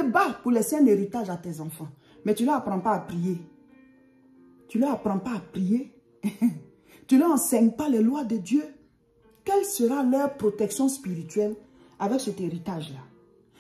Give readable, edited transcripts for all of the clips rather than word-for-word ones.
te bats pour laisser un héritage à tes enfants. Mais tu ne leur apprends pas à prier. Tu ne leur apprends pas à prier. Tu ne leur enseignes pas les lois de Dieu. Quelle sera leur protection spirituelle avec cet héritage-là?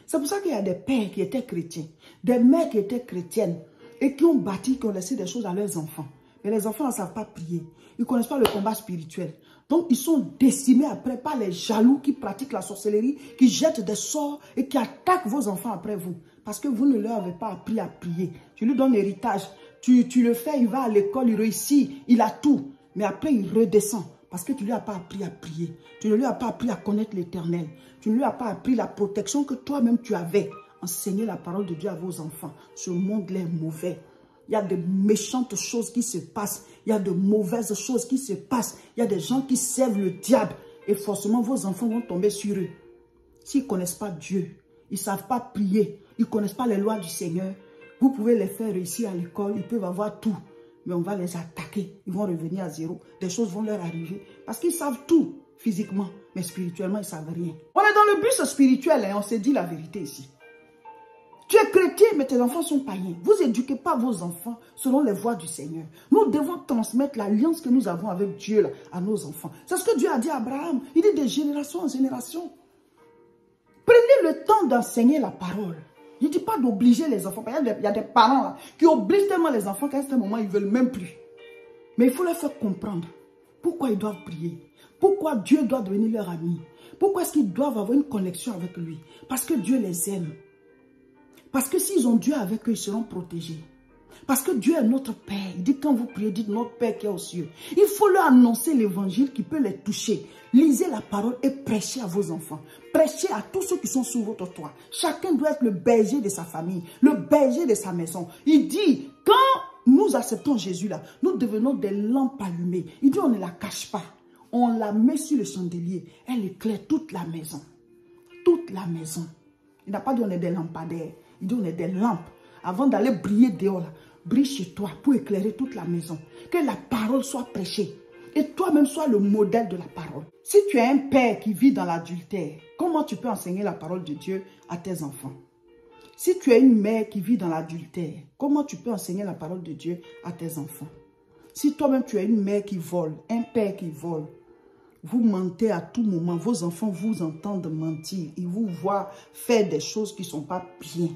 C'est pour ça qu'il y a des pères qui étaient chrétiens, des mères qui étaient chrétiennes et qui ont bâti, qui ont laissé des choses à leurs enfants. Mais les enfants ne savent pas prier. Ils ne connaissent pas le combat spirituel. Donc, ils sont décimés après par les jaloux qui pratiquent la sorcellerie, qui jettent des sorts et qui attaquent vos enfants après vous. Parce que vous ne leur avez pas appris à prier. Tu lui donnes l'héritage. Tu le fais, il va à l'école, il réussit, il a tout. Mais après, il redescend. Parce que tu ne lui as pas appris à prier. Tu ne lui as pas appris à connaître l'Éternel. Tu ne lui as pas appris la protection que toi-même tu avais. Enseignez la parole de Dieu à vos enfants. Ce monde-là est mauvais. Il y a de méchantes choses qui se passent. Il y a de mauvaises choses qui se passent. Il y a des gens qui servent le diable. Et forcément, vos enfants vont tomber sur eux. S'ils ne connaissent pas Dieu, ils ne savent pas prier, ils ne connaissent pas les lois du Seigneur, vous pouvez les faire réussir à l'école, ils peuvent avoir tout. Mais on va les attaquer, ils vont revenir à zéro. Des choses vont leur arriver parce qu'ils savent tout physiquement, mais spirituellement, ils ne savent rien. On est dans le bus spirituel et on s'est dit la vérité ici. Tu es chrétien, mais tes enfants sont païens. Vous n'éduquez pas vos enfants selon les voies du Seigneur. Nous devons transmettre l'alliance que nous avons avec Dieu là, à nos enfants. C'est ce que Dieu a dit à Abraham. Il dit de génération en génération. Prenez le temps d'enseigner la parole. Je ne dis pas d'obliger les enfants. Il y a des parents là, qui obligent tellement les enfants qu'à ce moment, ils ne veulent même plus. Mais il faut leur faire comprendre pourquoi ils doivent prier. Pourquoi Dieu doit devenir leur ami. Pourquoi est-ce qu'ils doivent avoir une connexion avec lui. Parce que Dieu les aime. Parce que s'ils ont Dieu avec eux, ils seront protégés. Parce que Dieu est notre Père. Il dit quand vous priez, dites notre Père qui est aux cieux. Il faut leur annoncer l'évangile qui peut les toucher. Lisez la parole et prêchez à vos enfants. Prêchez à tous ceux qui sont sous votre toit. Chacun doit être le berger de sa famille, le berger de sa maison. Il dit, quand nous acceptons Jésus là, nous devenons des lampes allumées. Il dit, on ne la cache pas. On la met sur le chandelier. Elle éclaire toute la maison. Toute la maison. Il n'a pas dit on est des lampadaires. Il dit on est des lampes. Avant d'aller briller dehors là, brille chez toi pour éclairer toute la maison. Que la parole soit prêchée. Et toi-même sois le modèle de la parole. Si tu es un père qui vit dans l'adultère, comment tu peux enseigner la parole de Dieu à tes enfants? Si tu es une mère qui vit dans l'adultère, comment tu peux enseigner la parole de Dieu à tes enfants? Si toi-même tu es une mère qui vole, un père qui vole, vous mentez à tout moment, vos enfants vous entendent mentir, ils vous voient faire des choses qui ne sont pas bien,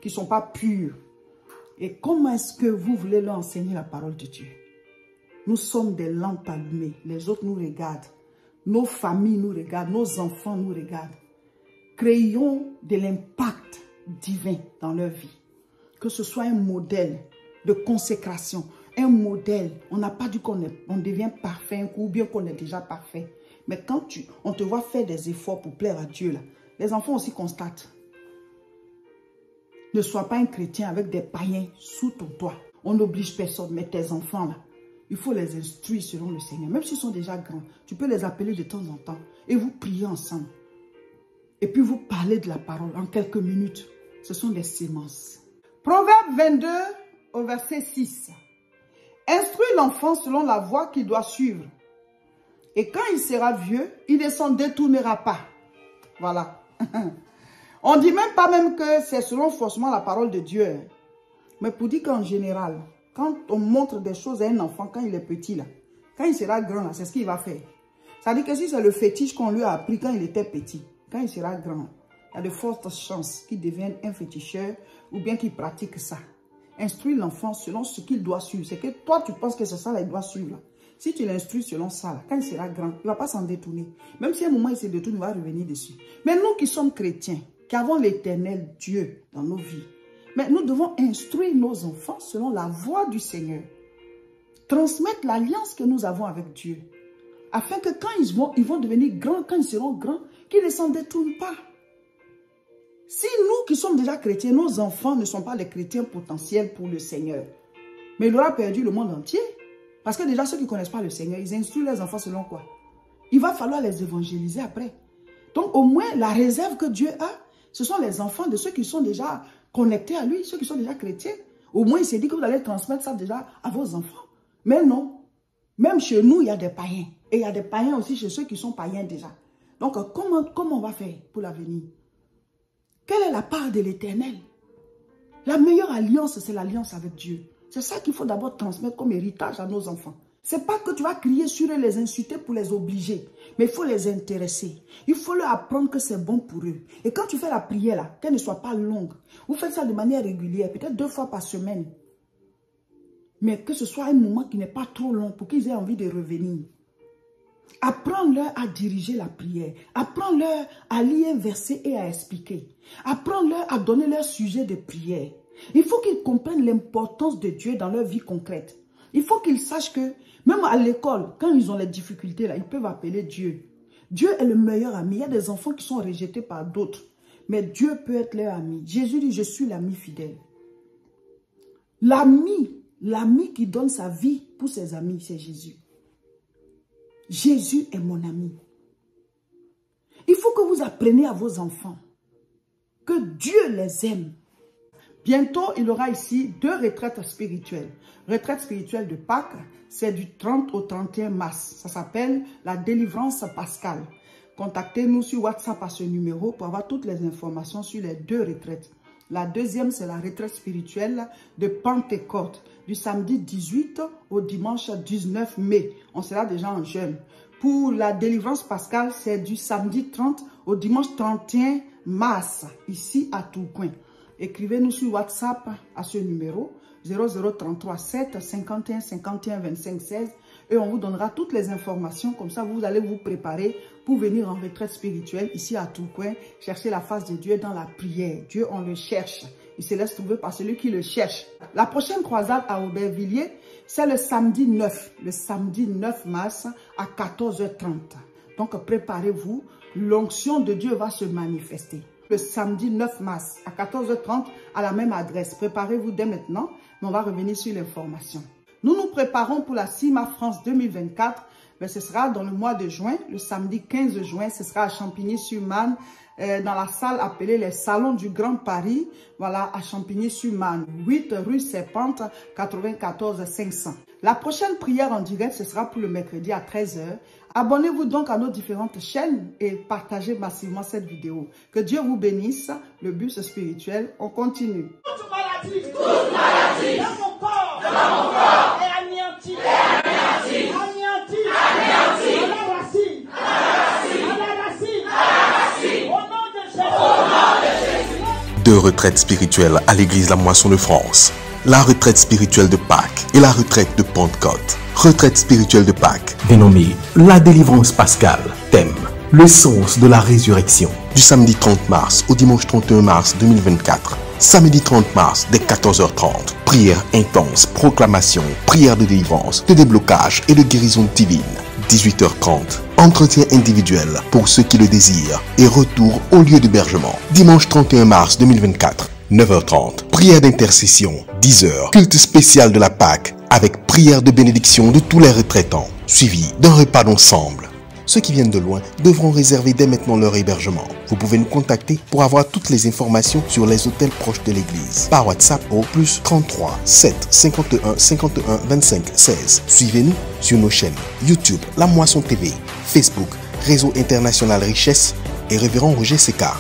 qui ne sont pas pures. Et comment est-ce que vous voulez leur enseigner la parole de Dieu? Nous sommes des lampes allumées. Les autres nous regardent. Nos familles nous regardent. Nos enfants nous regardent. Créons de l'impact divin dans leur vie. Que ce soit un modèle de consécration. Un modèle. On n'a pas dit qu'on devient parfait un coup ou bien qu'on est déjà parfait. Mais quand on te voit faire des efforts pour plaire à Dieu, là, les enfants aussi constatent. Ne sois pas un chrétien avec des païens sous ton toit. On n'oblige personne, mais tes enfants là, il faut les instruire selon le Seigneur. Même s'ils sont déjà grands, tu peux les appeler de temps en temps et vous priez ensemble. Et puis vous parlez de la parole en quelques minutes. Ce sont des sémences. Proverbe 22 au verset 6. Instruis l'enfant selon la voie qu'il doit suivre. Et quand il sera vieux, il ne s'en détournera pas. Voilà. On ne dit même pas que c'est selon forcément la parole de Dieu. Mais pour dire qu'en général, quand on montre des choses à un enfant, quand il est petit, là, quand il sera grand, c'est ce qu'il va faire. Ça veut dire que si c'est le fétiche qu'on lui a appris quand il était petit, quand il sera grand, il y a de fortes chances qu'il devienne un féticheur ou bien qu'il pratique ça. Instruis l'enfant selon ce qu'il doit suivre. C'est que toi, tu penses que c'est ça, là, il doit suivre. Là. Si tu l'instruis selon ça, là, quand il sera grand, il ne va pas s'en détourner. Même si à un moment il se détourne, il va revenir dessus. Mais nous qui sommes chrétiens, qui avons l'Éternel Dieu dans nos vies, mais nous devons instruire nos enfants selon la voie du Seigneur. Transmettre l'alliance que nous avons avec Dieu. Afin que quand ils vont devenir grands, quand ils seront grands, qu'ils ne s'en détournent pas. Si nous qui sommes déjà chrétiens, nos enfants ne sont pas les chrétiens potentiels pour le Seigneur, mais il aura perdu le monde entier. Parce que déjà ceux qui ne connaissent pas le Seigneur, ils instruisent les enfants selon quoi? Il va falloir les évangéliser après. Donc au moins la réserve que Dieu a, ce sont les enfants de ceux qui sont déjà connectés à lui, ceux qui sont déjà chrétiens. Au moins, il s'est dit que vous allez transmettre ça déjà à vos enfants. Mais non. Même chez nous, il y a des païens. Et il y a des païens aussi chez ceux qui sont païens déjà. Donc, comment on va faire pour l'avenir? Quelle est la part de l'Éternel? La meilleure alliance, c'est l'alliance avec Dieu. C'est ça qu'il faut d'abord transmettre comme héritage à nos enfants. C'est pas que tu vas crier sur eux, les insulter pour les obliger. Mais il faut les intéresser. Il faut leur apprendre que c'est bon pour eux. Et quand tu fais la prière là, qu'elle ne soit pas longue. Vous faites ça de manière régulière, peut-être 2 fois par semaine. Mais que ce soit un moment qui n'est pas trop long pour qu'ils aient envie de revenir. Apprends-leur à diriger la prière. Apprends-leur à lire un verset et à expliquer. Apprends-leur à donner leur sujet de prière. Il faut qu'ils comprennent l'importance de Dieu dans leur vie concrète. Il faut qu'ils sachent que, même à l'école, quand ils ont les difficultés, là, ils peuvent appeler Dieu. Dieu est le meilleur ami. Il y a des enfants qui sont rejetés par d'autres. Mais Dieu peut être leur ami. Jésus dit, je suis l'ami fidèle. L'ami qui donne sa vie pour ses amis, c'est Jésus. Jésus est mon ami. Il faut que vous appreniez à vos enfants que Dieu les aime. Bientôt, il y aura ici 2 retraites spirituelles. Retraite spirituelle de Pâques, c'est du 30 au 31 mars. Ça s'appelle la délivrance pascale. Contactez-nous sur WhatsApp à ce numéro pour avoir toutes les informations sur les 2 retraites. La deuxième, c'est la retraite spirituelle de Pentecôte, du samedi 18 au dimanche 19 mai. On sera déjà en jeûne. Pour la délivrance pascale, c'est du samedi 30 au dimanche 31 mars, ici à Tourcoing. Écrivez-nous sur WhatsApp à ce numéro 0033 7 51 51 25 16 et on vous donnera toutes les informations. Comme ça, vous allez vous préparer pour venir en retraite spirituelle ici à Tourcoing, chercher la face de Dieu dans la prière. Dieu, on le cherche. Il se laisse trouver par celui qui le cherche. La prochaine croisade à Aubervilliers, c'est le samedi 9 mars à 14h30. Donc, préparez-vous. L'onction de Dieu va se manifester. Le samedi 9 mars à 14h30 à la même adresse. Préparez-vous dès maintenant, mais on va revenir sur l'information. Nous nous préparons pour la CIMA France 2024. Mais ce sera dans le mois de juin, le samedi 15 juin, ce sera à Champigny-sur-Marne, dans la salle appelée les Salons du Grand Paris, voilà, à Champigny-sur-Marne, 8 rue Serpente, 94 500. La prochaine prière en direct, ce sera pour le mercredi à 13h. Abonnez-vous donc à nos différentes chaînes et partagez massivement cette vidéo. Que Dieu vous bénisse, le bus spirituel, on continue. Toute maladie dans mon corps, est anéantie, Deux retraites spirituelles à l'église La Moisson de France. La retraite spirituelle de Pâques et la retraite de Pentecôte. Retraite spirituelle de Pâques, dénommée la délivrance pascale. Thème, le sens de la résurrection. Du samedi 30 mars au dimanche 31 mars 2024. Samedi 30 mars dès 14h30. Prière intense, proclamation, prière de délivrance, de déblocage et de guérison divine. 18h30. Entretien individuel pour ceux qui le désirent et retour au lieu d'hébergement. Dimanche 31 mars 2024, 9h30. Prière d'intercession, 10h. Culte spécial de la Pâque avec prière de bénédiction de tous les retraitants, suivi d'un repas d'ensemble. Ceux qui viennent de loin devront réserver dès maintenant leur hébergement. Vous pouvez nous contacter pour avoir toutes les informations sur les hôtels proches de l'église. Par WhatsApp au plus 33 7 51 51 25 16. Suivez-nous sur nos chaînes YouTube, La Moisson TV, Facebook, Réseau International Richesse et Révérend Roger Seca.